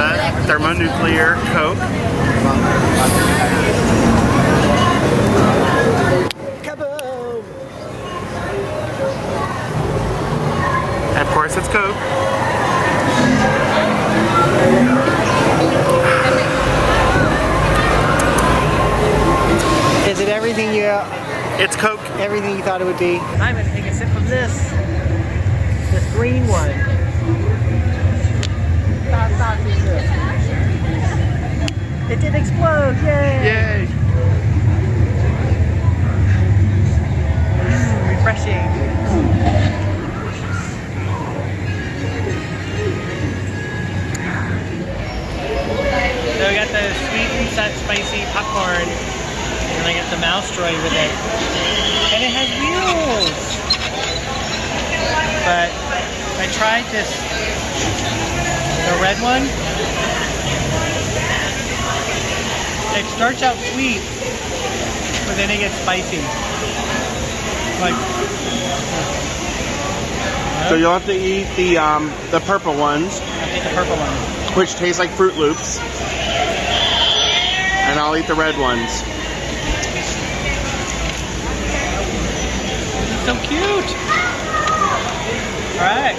the thermonuclear Coke. Kaboom! And of course, it's Coke. Is it everything you? It's Coke. Everything you thought it would be. I'm gonna take a sip of this green one. It did explode! Yay! Yay! Refreshing. So we got the sweet and sad spicy popcorn, and I got the mouse droid with it. And it has wheels! But I tried this, the red one. It starts out sweet, but then it gets spicy. Like, So you'll have to eat the purple ones, I'll eat the purple one. which taste like Fruit Loops, and I'll eat the red ones. So cute! Alright.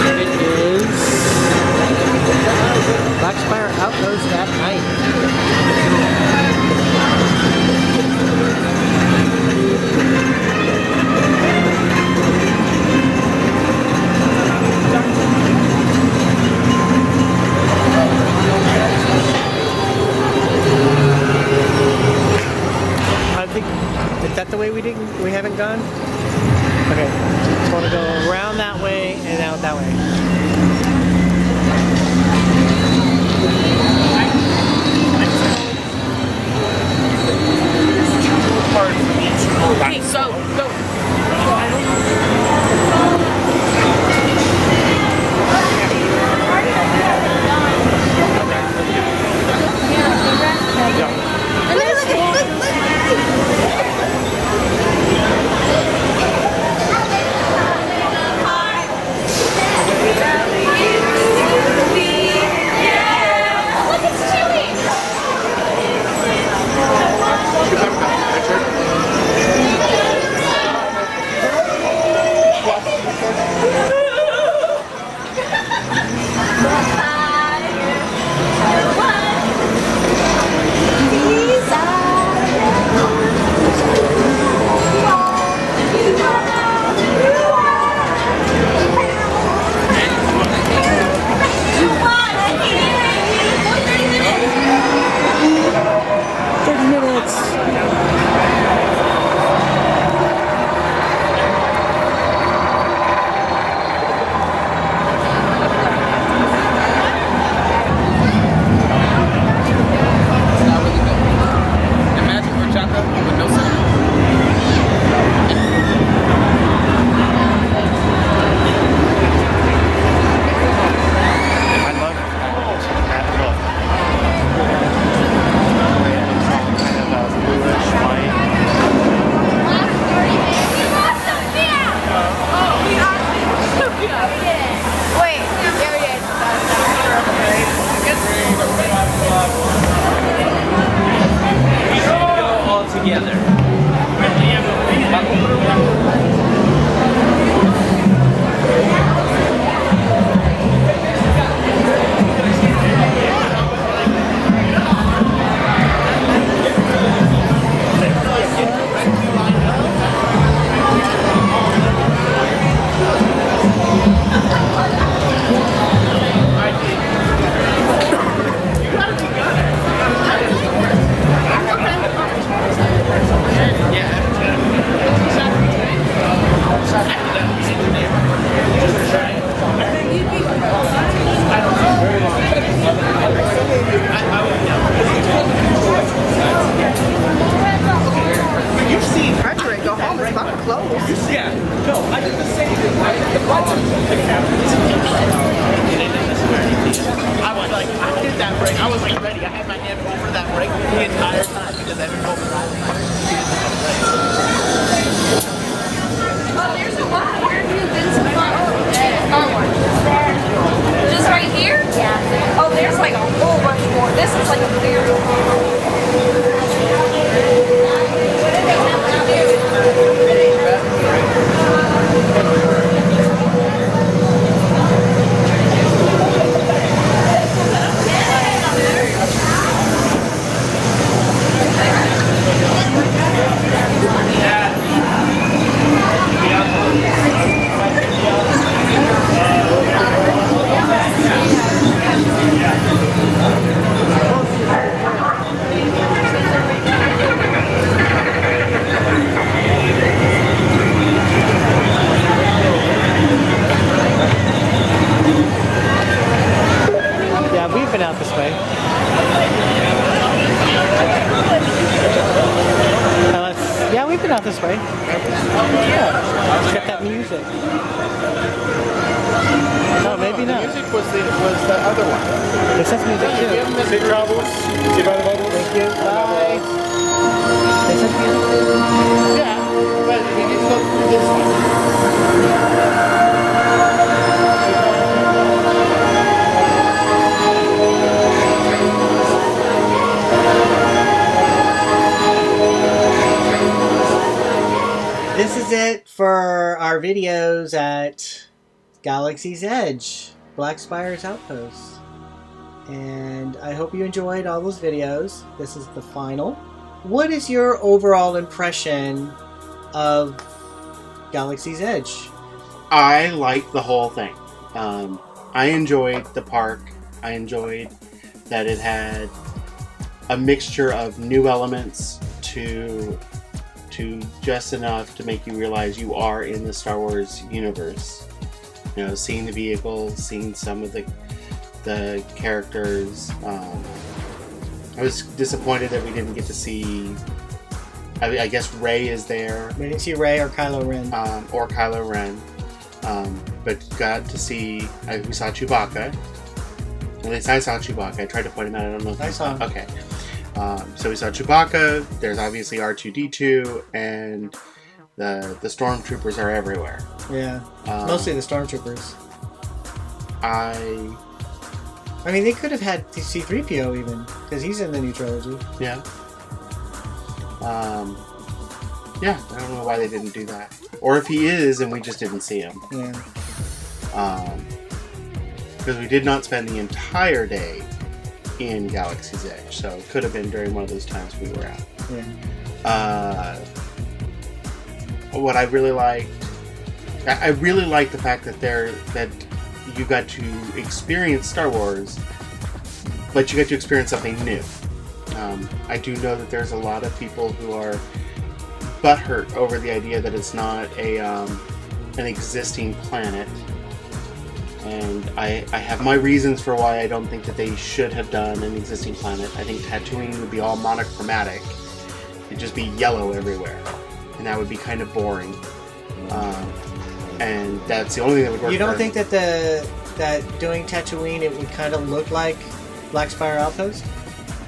It is Black Spire Outpost at night. I think, is that the way we haven't gone? Okay, just want to go around that way and out that way. Okay, so go. because I've been hoping that. Oh, there's a lot. Where have you been so far? Just right here? Yeah. Oh, there's like a whole bunch more. This is like a very Yeah, we've been out this way. Yeah, we've been out this way. Yeah, let's get that music. No, maybe not. Music was the other one. This has music too. Safe travels. Thank you. Bye. This has music. Yeah, but we need to go through this one. This is it for our videos at Galaxy's Edge, Black Spire's Outpost. And I hope you enjoyed all those videos. This is the final. What is your overall impression of Galaxy's Edge? I liked the whole thing. I enjoyed the park. I enjoyed that it had a mixture of new elements to just enough to make you realize you are in the Star Wars universe. You know, seeing the vehicles, seeing some of the characters. I was disappointed that we didn't get to see. I guess Rey is there. We didn't see Rey or Kylo Ren. Or Kylo Ren. But got to see. We saw Chewbacca. At least I saw Chewbacca. I tried to point him out. I don't know if I you saw him. Okay. So we saw Chewbacca. There's obviously R2-D2, and the stormtroopers are everywhere. Yeah, mostly the stormtroopers. I mean, they could have had C-3PO even, because he's in the new trilogy. Yeah. Yeah, I don't know why they didn't do that. Or if he is and we just didn't see him. Yeah. Because we did not spend the entire day in Galaxy's Edge, so it could have been during one of those times we were out. Yeah. What I really liked, I really liked the fact that you got to experience Star Wars, but you got to experience something new. I do know that there's a lot of people who are butthurt over the idea that it's not an existing planet. And I have my reasons for why I don't think that they should have done an existing planet. I think Tatooine would be all monochromatic. It'd just be yellow everywhere. And that would be kind of boring. And that's the only thing that would work. You don't think that that doing Tatooine, it would kind of look like Black Spire Outpost?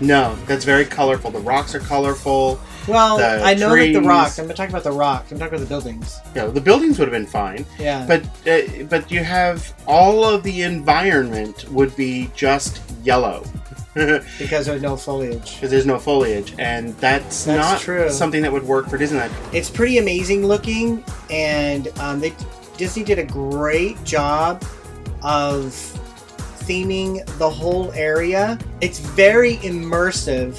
No, that's very colorful. The rocks are colorful. Well, I know that the trees. rocks. I'm not talking about the rocks. I'm talking about the buildings. Yeah, the buildings would have been fine. Yeah. But you have all of the environment would be just yellow. Because there's no foliage. Because there's no foliage, and that's not true. Something that would work for Disneyland. It's pretty amazing looking, and Disney did a great job of theming the whole area. It's very immersive.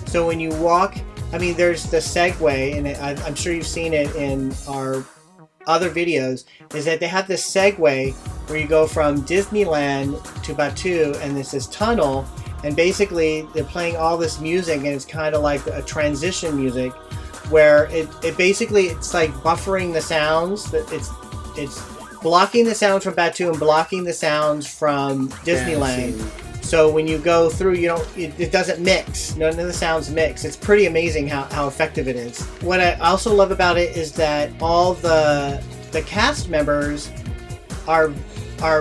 So when you walk, I mean, there's the Segway, and I'm sure you've seen it in our other videos, is that they have this Segway where you go from Disneyland to Batuu, and there's this tunnel, and basically they're playing all this music, and it's kind of like a transition music, where it basically, it's like buffering the sounds, that it's blocking the sounds from Batuu and blocking the sounds from Disneyland. So when you go through, it doesn't mix. None of the sounds mix. It's pretty amazing how effective it is. What I also love about it is that all the cast members are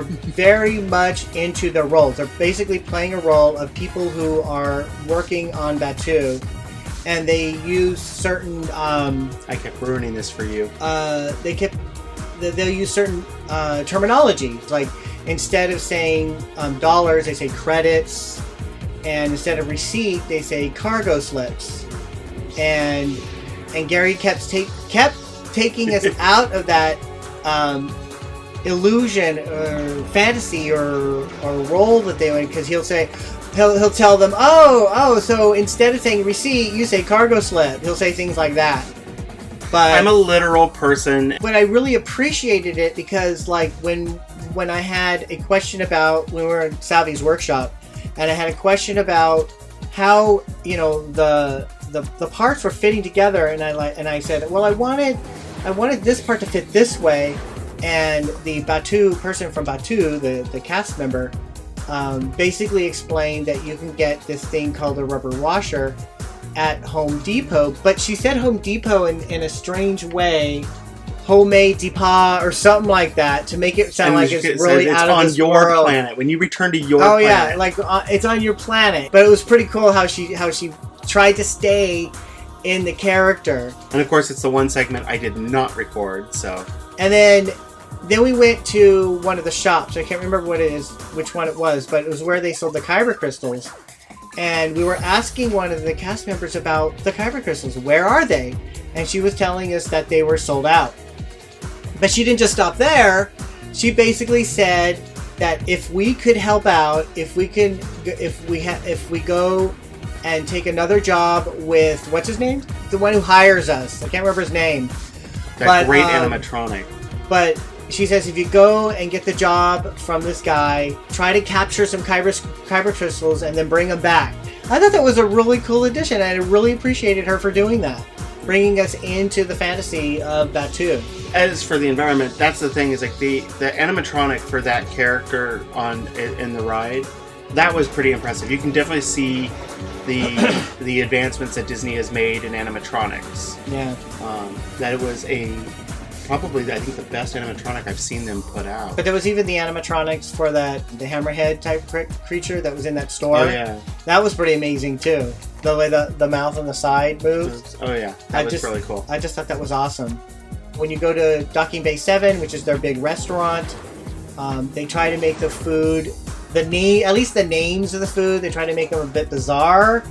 very much into their roles. They're basically playing a role of people who are working on Batuu, and they use certain. I kept ruining this for you. They'll use certain terminology. Like instead of saying dollars, they say credits, and instead of receipt, they say cargo slips. And Gary kept taking us out of that illusion or fantasy or role that they would, because he'll tell them, oh, so instead of saying receipt, you say cargo slip. He'll say things like that. But I'm a literal person. But I really appreciated it because, like, when I had a question about, when we were in Salvi's workshop, and I had a question about how, you know, the parts were fitting together, and I said, well, I wanted this part to fit this way, and the Batu person from Batu, the cast member, basically explained that you can get this thing called a rubber washer at Home Depot, but she said Home Depot in a strange way, homemade depot or something like that, to make it sound like it's really out of this world. It's on your planet. When you return to your planet. Oh yeah, like it's on your planet. But it was pretty cool how she tried to stay in the character. And of course, it's the one segment I did not record. So. And then we went to one of the shops. I can't remember which one it was, but it was where they sold the kyber crystals. And we were asking one of the cast members about the kyber crystals. Where are they? And she was telling us that they were sold out. But she didn't just stop there. She basically said that if we could help out, if we go and take another job with, what's his name? The one who hires us. I can't remember his name. Great animatronic. But she says if you go and get the job from this guy, try to capture some kyber crystals and then bring them back. I thought that was a really cool addition, and I really appreciated her for doing that, bringing us into the fantasy of Batu. As for the environment, that's the thing, is like the animatronic for that character in the ride, that was pretty impressive. You can definitely see the advancements that Disney has made in animatronics. Yeah. That it was probably, I think, the best animatronic I've seen them put out. But there was even the animatronics for the hammerhead type creature that was in that store. Oh yeah. That was pretty amazing too. The way the mouth on the side moves. Oh yeah, that was really cool. I just thought that was awesome. When you go to Docking Bay 7, which is their big restaurant, they try to make the food, at least the names of the food, they try to make them a bit bizarre,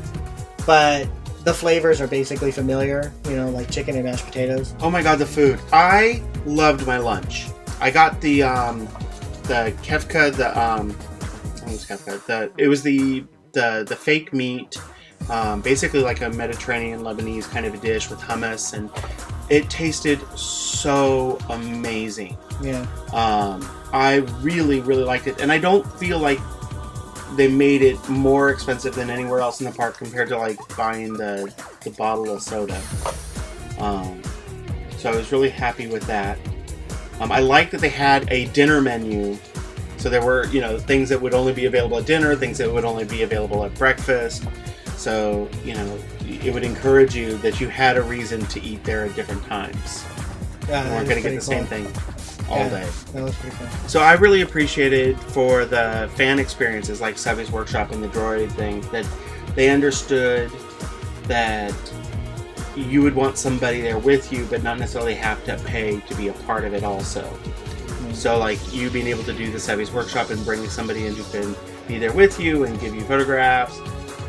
but the flavors are basically familiar, you know, like chicken and mashed potatoes. Oh my god, the food. I loved my lunch. I got the kefka, it was the fake meat, basically like a Mediterranean Lebanese kind of a dish with hummus, and it tasted so amazing. Yeah. I really, really liked it, and I don't feel like they made it more expensive than anywhere else in the park compared to like buying the bottle of soda. So I was really happy with that. I liked that they had a dinner menu. So there were, you know, things that would only be available at dinner, things that would only be available at breakfast. So, you know, it would encourage you that you had a reason to eat there at different times. Yeah, you weren't going to get the same thing all day. That was pretty cool. So I really appreciated for the fan experiences like Savvy's Workshop and the Droid thing that they understood that you would want somebody there with you, but not necessarily have to pay to be a part of it also. Mm-hmm. So like you being able to do the Savvy's Workshop and bringing somebody in who can be there with you and give you photographs.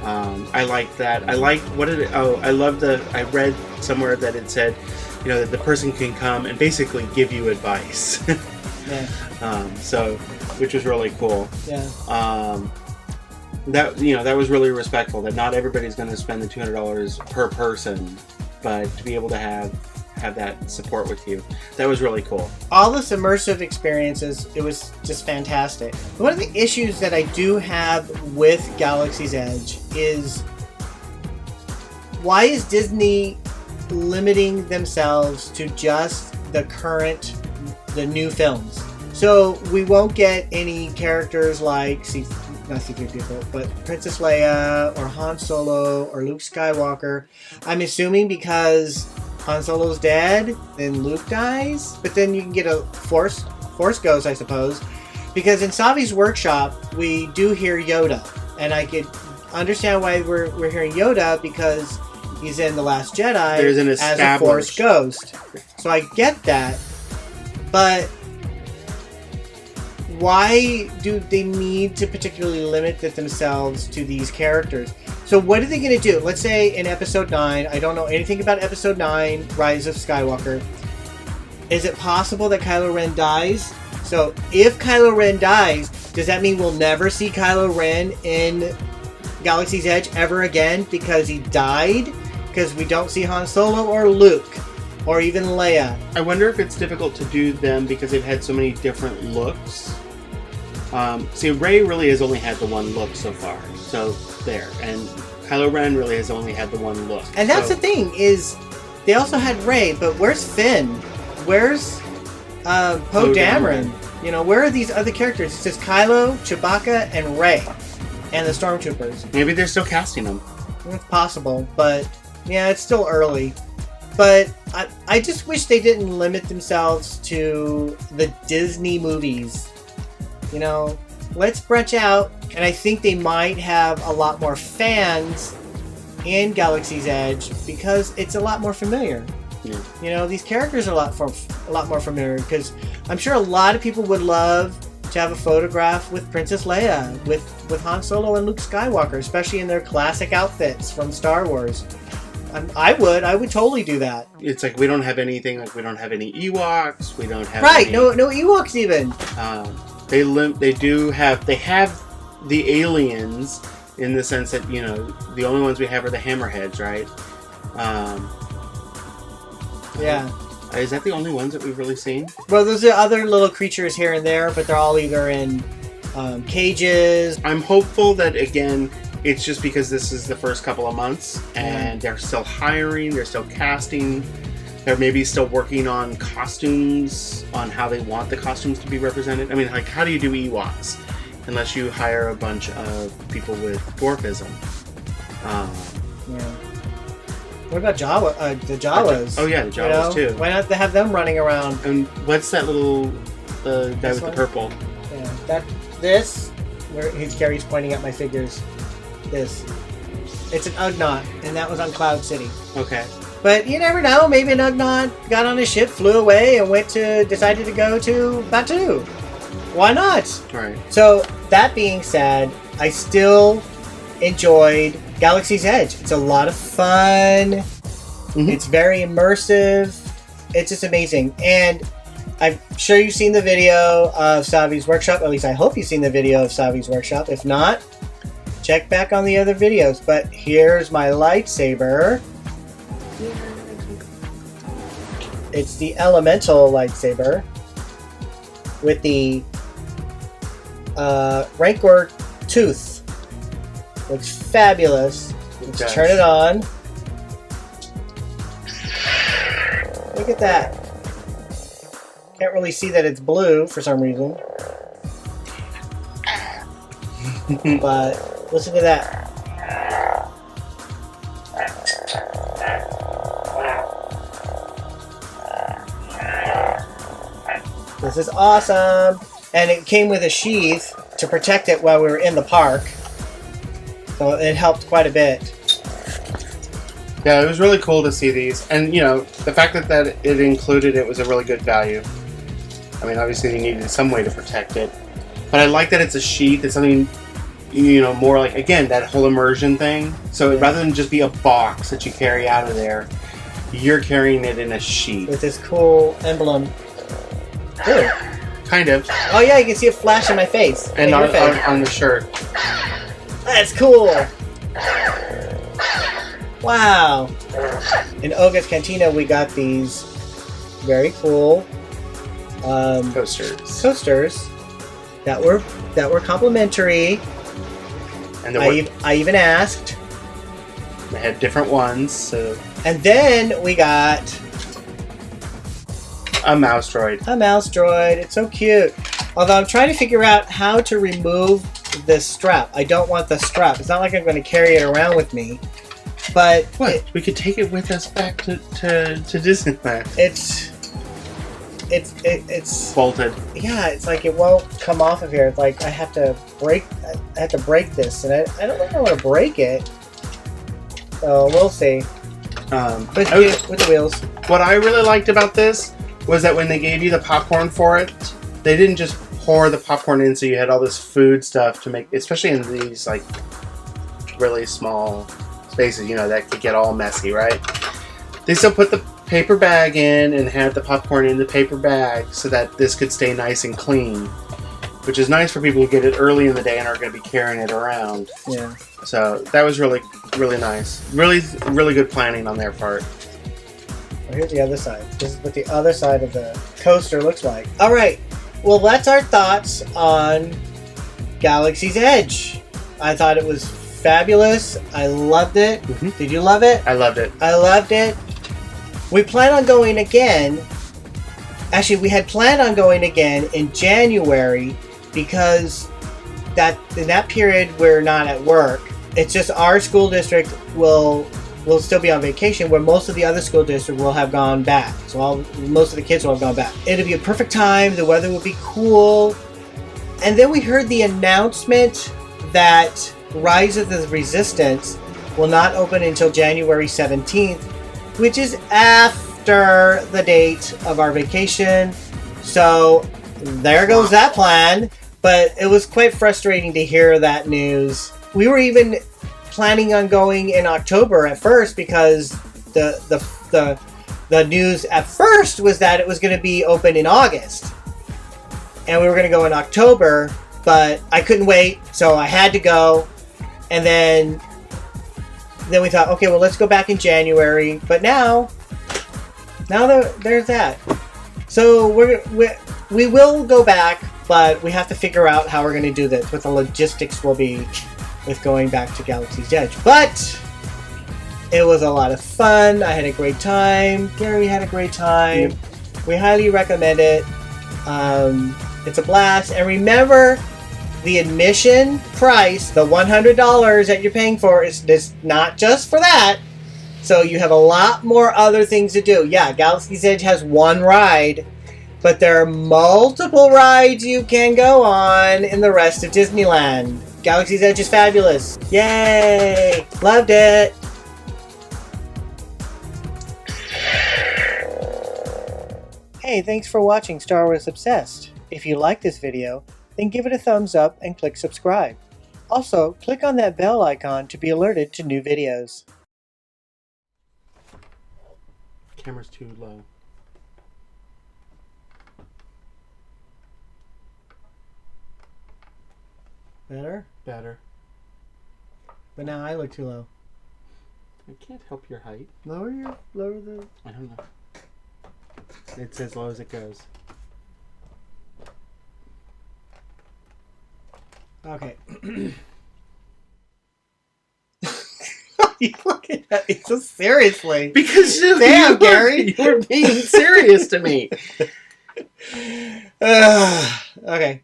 I liked that. I read somewhere that it said, you know, that the person can come and basically give you advice. Yeah. So, which was really cool. Yeah. That was really respectful. That not everybody's going to spend the $200 per person, but to be able to have that support with you, that was really cool. All this immersive experiences, it was just fantastic. One of the issues that I do have with Galaxy's Edge is, why is Disney limiting themselves to just the new films? So we won't get any characters like not C-3PO, but Princess Leia or Han Solo or Luke Skywalker. I'm assuming because Han Solo's dead, then Luke dies, but then you can get a Force Ghost, I suppose, because in Savi's Workshop we do hear Yoda, and I could understand why we're hearing Yoda, because he's in The Last Jedi There's an as a Force established- ghost. So I get that, but why do they need to particularly limit themselves to these characters? So what are they going to do? Let's say in Episode 9, I don't know anything about Episode 9, Rise of Skywalker. Is it possible that Kylo Ren dies? So if Kylo Ren dies, does that mean we'll never see Kylo Ren in Galaxy's Edge ever again because he died? Because we don't see Han Solo or Luke or even Leia. I wonder if it's difficult to do them because they've had so many different looks. See, Rey really has only had the one look so far. So there, and Kylo Ren really has only had the one look. And that's the thing is, they also had Rey, but where's Finn? Where's Poe Dameron? You know, where are these other characters? It's just Kylo, Chewbacca, and Rey, and the Stormtroopers. Maybe they're still casting them. It's possible, but yeah, it's still early. But I just wish they didn't limit themselves to the Disney movies. You know, let's branch out, and I think they might have a lot more fans in Galaxy's Edge because it's a lot more familiar. Yeah. You know, these characters are a lot more familiar because I'm sure a lot of people would love to have a photograph with Princess Leia, with Han Solo and Luke Skywalker, especially in their classic outfits from Star Wars. I would totally do that. It's like we don't have anything. Like we don't have any Ewoks. We don't have Right? any, No Ewoks even. They have the aliens in the sense that, you know, the only ones we have are the hammerheads, right? Yeah. Is that the only ones that we've really seen? Well, there's other little creatures here and there, but they're all either in cages. I'm hopeful that, again, it's just because this is the first couple of months and they're still hiring, they're still casting, they're maybe still working on costumes, on how they want the costumes to be represented. I mean, like, how do you do Ewoks unless you hire a bunch of people with dwarfism? Yeah. What about Jawa? The Jawas. Oh yeah, the Jawas too. Why not have them running around? And what's that little guy This with one? the purple? Yeah. Where Gary's pointing at my figures. This. It's an Ugnaught, and that was on Cloud City. Okay. But you never know. Maybe an Ugnaught got on a ship, flew away, and decided to go to Batu. Why not? Right. So that being said, I still enjoyed Galaxy's Edge. It's a lot of fun. Mm-hmm. It's very immersive. It's just amazing. And I'm sure you've seen the video of Savi's Workshop. At least I hope you've seen the video of Savi's Workshop. If not, check back on the other videos. But here's my lightsaber. It's the Elemental lightsaber with the Rancor tooth. Looks fabulous. Let's turn it on. Look at that. Can't really see that it's blue for some reason. But listen to that. This is awesome. And it came with a sheath to protect it while we were in the park. So it helped quite a bit. Yeah, it was really cool to see these. And, you know, the fact that it included it was a really good value. I mean, obviously they needed some way to protect it. But I like that it's a sheath. It's something, you know, more like, again, that whole immersion thing. So rather than just be a box that you carry out of there, you're carrying it in a sheath. With this cool emblem. Ooh. Kind of. Oh yeah, you can see it flash in my face. And in your face. on the shirt. That's cool. Wow. In Oga's Cantina, we got these very cool coasters that were complimentary. And I even asked. They had different ones. So. And then we got a mouse droid. A mouse droid. It's so cute. Although I'm trying to figure out how to remove this strap. I don't want the strap. It's not like I'm going to carry it around with me. But we could take it with us back to Disneyland. It's bolted. Yeah, it's like it won't come off of here. It's like I have to break this, and I don't think I want to break it. So we'll see. But I- with the wheels. What I really liked about this was that when they gave you the popcorn for it, they didn't just pour the popcorn in so you had all this food stuff to make, especially in these like really small spaces, you know, that could get all messy, right? They still put the paper bag in and had the popcorn in the paper bag so that this could stay nice and clean, which is nice for people who get it early in the day and are going to be carrying it around. Yeah. So that was really, really nice. Really, really good planning on their part. Well, here's the other side. This is what the other side of the coaster looks like. All right. Well, that's our thoughts on Galaxy's Edge. I thought it was fabulous. I loved it. Mhm. Did you love it? I loved it. I loved it. We plan on going again. Actually, we had planned on going again in January because in that period we're not at work. It's just our school district will still be on vacation, where most of the other school districts will have gone back. So most of the kids will have gone back. It'll be a perfect time. The weather will be cool. And then we heard the announcement that Rise of the Resistance will not open until January 17th, which is after the date of our vacation. So there goes that plan. But it was quite frustrating to hear that news. We were even planning on going in October at first because the news at first was that it was going to be open in August. And we were going to go in October, but I couldn't wait, so I had to go. And then we thought, okay, well, let's go back in January. But now there's that. So we will go back, but we have to figure out how we're going to do this, what the logistics will be with going back to Galaxy's Edge. But it was a lot of fun. I had a great time. Gary had a great time. Yep. We highly recommend it. It's a blast. And remember, the admission price, the $100 that you're paying for, is not just for that. So you have a lot more other things to do. Yeah, Galaxy's Edge has one ride, but there are multiple rides you can go on in the rest of Disneyland. Galaxy's Edge is fabulous. Yay! Loved it! Hey, thanks for watching Star Wars Obsessed. If you like this video, then give it a thumbs up and click subscribe. Also, click on that bell icon to be alerted to new videos. Camera's too low. Better? Better. But now I look too low. I can't help your height. Lower the... I don't know. It's as low as it goes. Okay. You looking at me so seriously. Because Damn, Gary, you were being serious to me. Okay.